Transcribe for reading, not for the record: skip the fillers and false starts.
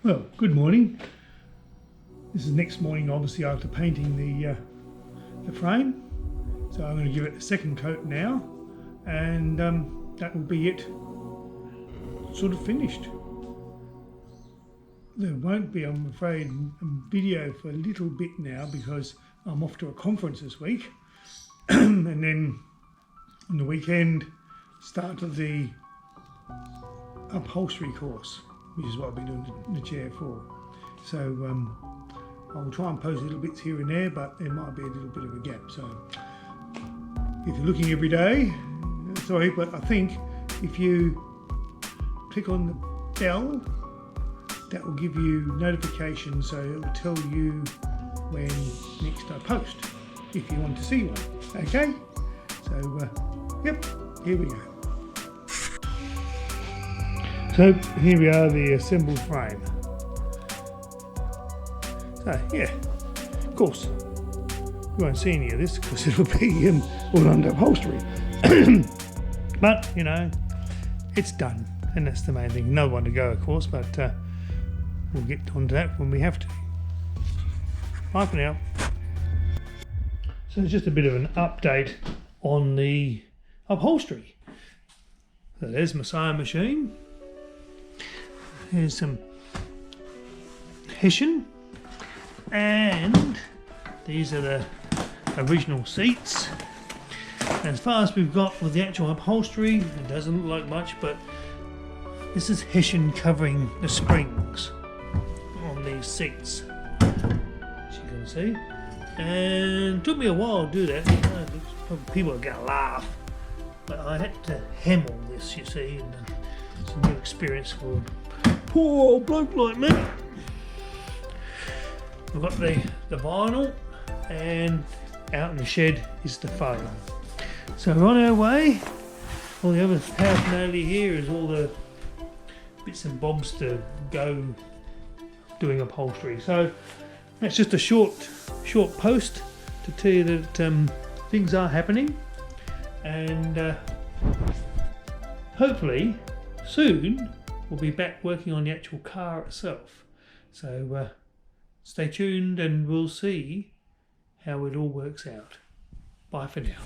Well, good morning. This is next morning, obviously, after painting the frame. So I'm going to give it a second coat now, and that will be it, sort of finished. There won't be, I'm afraid, a video for a little bit now because I'm off to a conference this week, and then on the weekend started the upholstery course, which is what I've been doing the chair for. So I'll try and post little bits here and there, but there might be a little bit of a gap. So if you're looking every day, sorry, but I think if you click on the bell, that will give you notifications, so it will tell you when next I post, if you want to see one. Okay, so yep, here we go. So here we are, the assembled frame. So yeah, of course, you won't see any of this because it'll be all under upholstery. But you know, it's done, and that's the main thing. Another one to go, of course, but we'll get onto that when we have to. Bye for now. So it's just a bit of an update on the upholstery. So there's my sewing machine. Here's some Hessian, and these are the original seats. As far as we've got with the actual upholstery, it doesn't look like much, but this is Hessian covering the springs on these seats, as you can see. And it took me a while to do that. People are going to laugh, but I had to hem all this, you see, and it's a new experience for a poor old bloke like me. We've got the vinyl, and out in the shed is the foam. So we're on our way. All the other paraphernalia here is all the bits and bobs to go doing upholstery. So that's just a short post to tell you that things are happening, and hopefully soon we'll be back working on the actual car itself. So stay tuned and we'll see how it all works out. Bye for now.